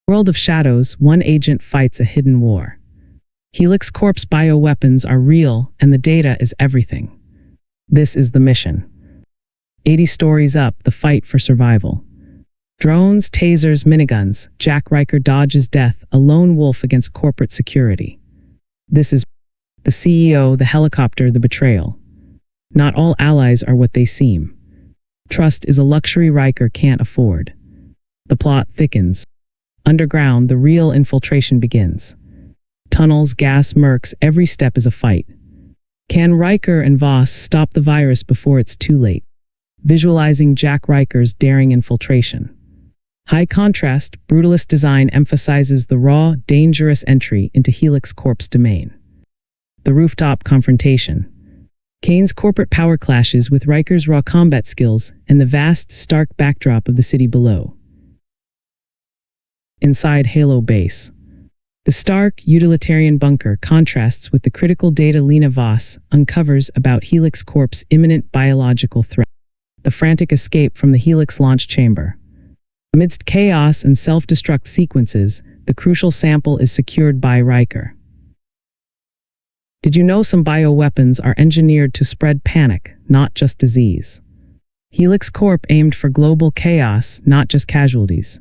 World of Shadows, one agent fights a hidden war. Helix Corp's bioweapons are real, and the data is everything. This is the mission. 80 stories up, the fight for survival. Drones, tasers, miniguns, Jack Ryker dodges death, a lone wolf against corporate security. This is the CEO, the helicopter, the betrayal. Not all allies are what they seem. Trust is a luxury Ryker can't afford. The plot thickens. Underground, the real infiltration begins. Tunnels, gas, mercs, every step is a fight. Can Ryker and Voss stop the virus before it's too late? Visualizing Jack Ryker's daring infiltration. High contrast, brutalist design emphasizes the raw, dangerous entry into Helix Corp's domain. The rooftop confrontation. Kane's corporate power clashes with Ryker's raw combat skills and the vast, stark backdrop of the city below. Inside Halo Base. The stark, utilitarian bunker contrasts with the critical data Lena Voss uncovers about Helix Corp's imminent biological threat. The frantic escape from the Helix launch chamber. Amidst chaos and self-destruct sequences, the crucial sample is secured by Ryker. Did you know some bioweapons are engineered to spread panic, not just disease? Helix Corp aimed for global chaos, not just casualties.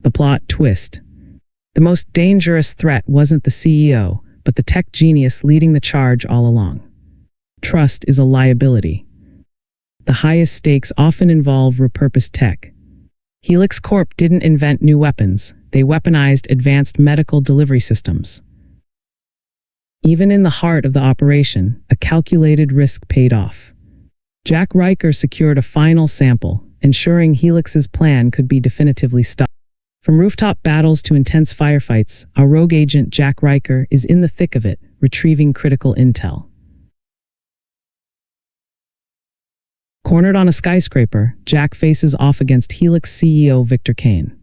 The plot twist. The most dangerous threat wasn't the CEO, but the tech genius leading the charge all along. Trust is a liability. The highest stakes often involve repurposed tech. Helix Corp didn't invent new weapons, they weaponized advanced medical delivery systems. Even in the heart of the operation, a calculated risk paid off. Jack Ryker secured a final sample, ensuring Helix's plan could be definitively stopped. From rooftop battles to intense firefights, our rogue agent Jack Ryker is in the thick of it, retrieving critical intel. Cornered on a skyscraper, Jack faces off against Helix CEO Victor Kane.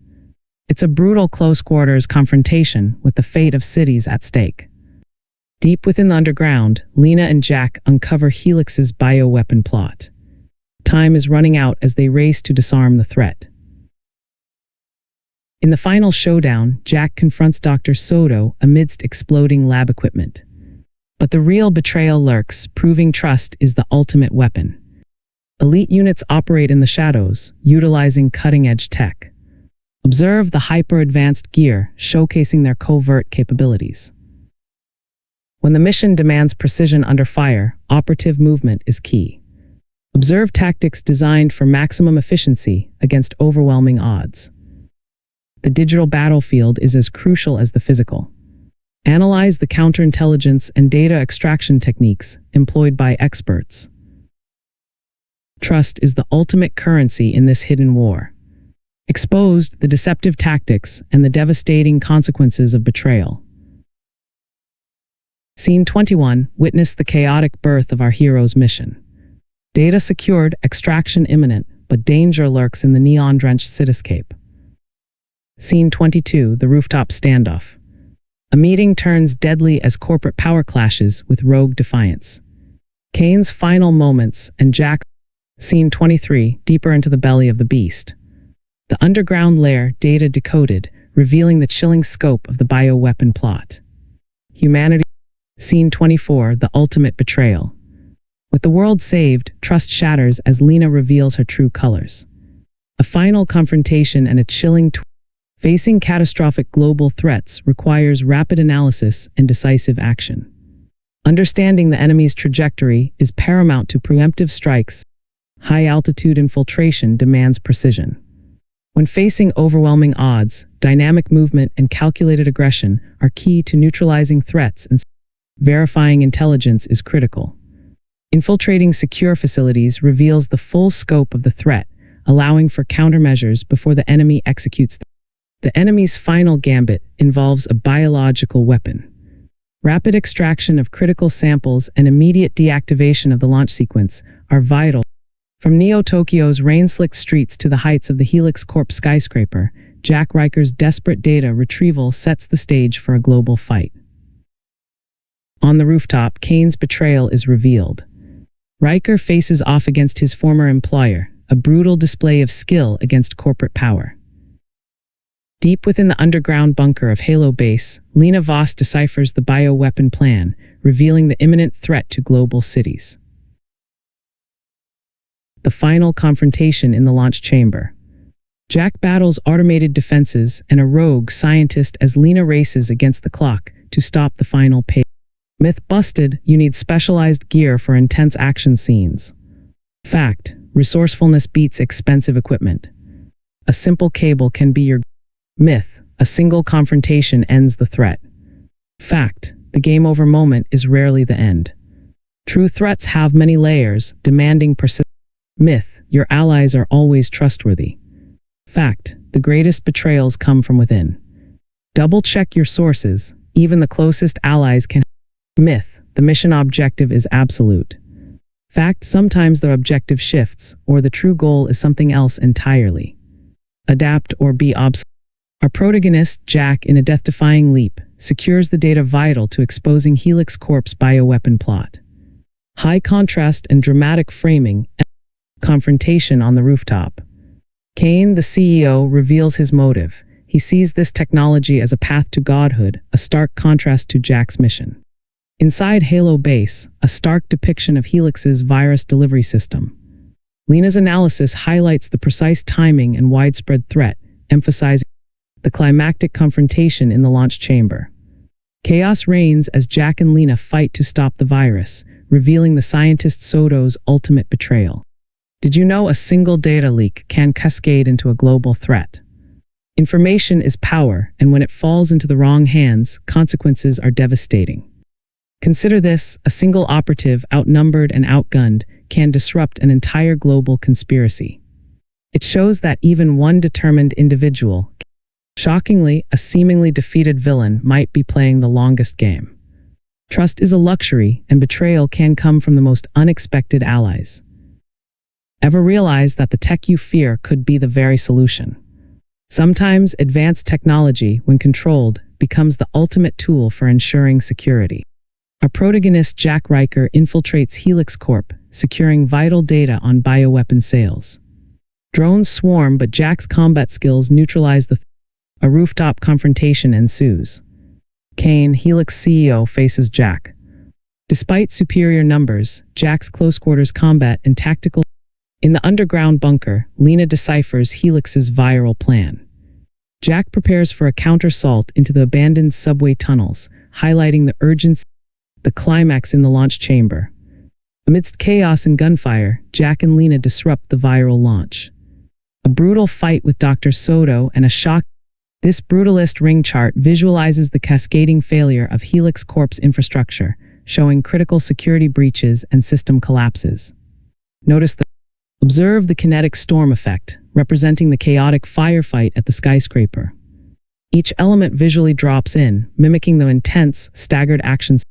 It's a brutal close-quarters confrontation with the fate of cities at stake. Deep within the underground, Lena and Jack uncover Helix's bioweapon plot. Time is running out as they race to disarm the threat. In the final showdown, Jack confronts Dr. Soto amidst exploding lab equipment. But the real betrayal lurks, proving trust is the ultimate weapon. Elite units operate in the shadows, utilizing cutting-edge tech. Observe the hyper-advanced gear, showcasing their covert capabilities. When the mission demands precision under fire, operative movement is key. Observe tactics designed for maximum efficiency against overwhelming odds. The digital battlefield is as crucial as the physical. Analyze the counterintelligence and data extraction techniques employed by experts. Trust is the ultimate currency in this hidden war. Exposed the deceptive tactics and the devastating consequences of betrayal. Scene 21, witness the chaotic birth of our hero's mission. Data secured, extraction imminent, but danger lurks in the neon-drenched cityscape. Scene 22, the rooftop standoff. A meeting turns deadly as corporate power clashes with rogue defiance. Kane's final moments and Jack's. Scene 23, deeper into the belly of the beast. The underground lair, data decoded, revealing the chilling scope of the bioweapon plot. Humanity. Scene 24, the ultimate betrayal. With the world saved, trust shatters as Lena reveals her true colors. A final confrontation and a chilling twist. Facing catastrophic global threats requires rapid analysis and decisive action. Understanding the enemy's trajectory is paramount to preemptive strikes. High-altitude infiltration demands precision. When facing overwhelming odds, dynamic movement and calculated aggression are key to neutralizing threats, and verifying intelligence is critical. Infiltrating secure facilities reveals the full scope of the threat, allowing for countermeasures before the enemy executes them. The enemy's final gambit involves a biological weapon. Rapid extraction of critical samples and immediate deactivation of the launch sequence are vital. From Neo-Tokyo's rain-slicked streets to the heights of the Helix Corp skyscraper, Jack Ryker's desperate data retrieval sets the stage for a global fight. On the rooftop, Kane's betrayal is revealed. Ryker faces off against his former employer, a brutal display of skill against corporate power. Deep within the underground bunker of Halo Base, Lena Voss deciphers the bioweapon plan, revealing the imminent threat to global cities. The final confrontation in the launch chamber. Jack battles automated defenses and a rogue scientist as Lena races against the clock to stop the final page. Myth busted, you need specialized gear for intense action scenes. Fact, resourcefulness beats expensive equipment. A simple cable can be your myth, a single confrontation ends the threat. Fact, the game over moment is rarely the end. True threats have many layers, demanding persistence. Myth, your allies are always trustworthy. Fact, the greatest betrayals come from within. Double-check your sources, even the closest allies can. Myth, the mission objective is absolute. Fact, sometimes the objective shifts, or the true goal is something else entirely. Adapt or be obsolete. Our protagonist, Jack, in a death-defying leap, secures the data vital to exposing Helix Corp's bioweapon plot. High contrast and dramatic framing. Confrontation on the rooftop. Kane, the CEO, reveals his motive. He sees this technology as a path to godhood, a stark contrast to Jack's mission. Inside Halo Base, a stark depiction of Helix's virus delivery system. Lena's analysis highlights the precise timing and widespread threat, emphasizing the climactic confrontation in the launch chamber. Chaos reigns as Jack and Lena fight to stop the virus, revealing the scientist Soto's ultimate betrayal. Did you know a single data leak can cascade into a global threat? Information is power, and when it falls into the wrong hands, consequences are devastating. Consider this, a single operative, outnumbered and outgunned, can disrupt an entire global conspiracy. It shows that even one determined individual, shockingly, a seemingly defeated villain, might be playing the longest game. Trust is a luxury, and betrayal can come from the most unexpected allies. Ever realize that the tech you fear could be the very solution? Sometimes advanced technology, when controlled, becomes the ultimate tool for ensuring security. Our protagonist, Jack Ryker, infiltrates Helix Corp, securing vital data on bioweapon sales. Drones swarm, but Jack's combat skills neutralize the A rooftop confrontation ensues. Kane, Helix CEO, faces Jack. Despite superior numbers, Jack's close-quarters combat and tactical. In the underground bunker, Lena deciphers Helix's viral plan. Jack prepares for a counterassault into the abandoned subway tunnels, highlighting the urgency. The climax in the launch chamber. Amidst chaos and gunfire, Jack and Lena disrupt the viral launch. A brutal fight with Dr. Soto and a shock. This brutalist ring chart visualizes the cascading failure of Helix Corp's infrastructure, showing critical security breaches and system collapses. Observe the kinetic storm effect, representing the chaotic firefight at the skyscraper. Each element visually drops in, mimicking the intense, staggered actions.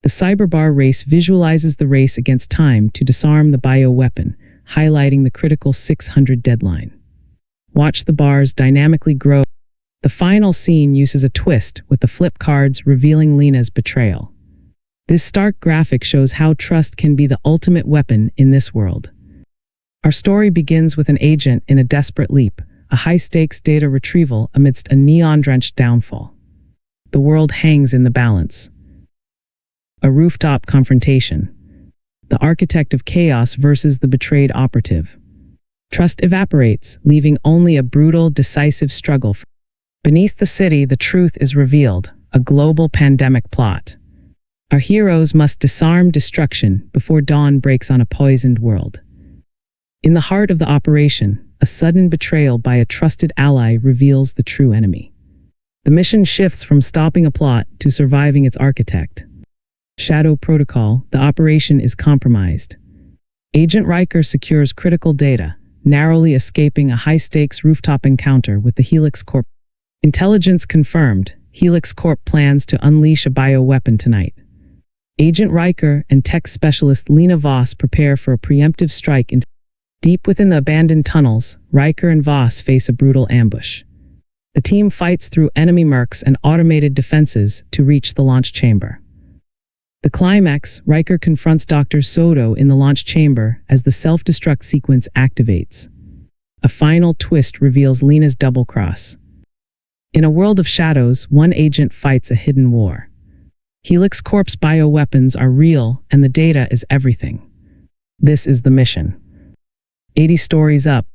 The cyberbar race visualizes the race against time to disarm the bioweapon, highlighting the critical 600 deadline. Watch the bars dynamically grow. The final scene uses a twist, with the flip cards revealing Lena's betrayal. This stark graphic shows how trust can be the ultimate weapon in this world. Our story begins with an agent in a desperate leap, a high-stakes data retrieval amidst a neon-drenched downfall. The world hangs in the balance. A rooftop confrontation. The architect of chaos versus the betrayed operative. Trust evaporates, leaving only a brutal, decisive struggle. Beneath the city, the truth is revealed, a global pandemic plot. Our heroes must disarm destruction before dawn breaks on a poisoned world. In the heart of the operation, a sudden betrayal by a trusted ally reveals the true enemy. The mission shifts from stopping a plot to surviving its architect. Shadow Protocol, the operation is compromised. Agent Ryker secures critical data, narrowly escaping a high-stakes rooftop encounter with the Helix Corp. Intelligence confirmed, Helix Corp plans to unleash a bioweapon tonight. Agent Ryker and tech specialist Lena Voss prepare for a preemptive strike into. Deep within the abandoned tunnels, Ryker and Voss face a brutal ambush. The team fights through enemy mercs and automated defenses to reach the launch chamber. The climax, Ryker confronts Dr. Soto in the launch chamber as the self-destruct sequence activates. A final twist reveals Lena's double cross. In a world of shadows, one agent fights a hidden war. Helix Corp's bioweapons are real, and the data is everything. This is the mission. 80 stories up.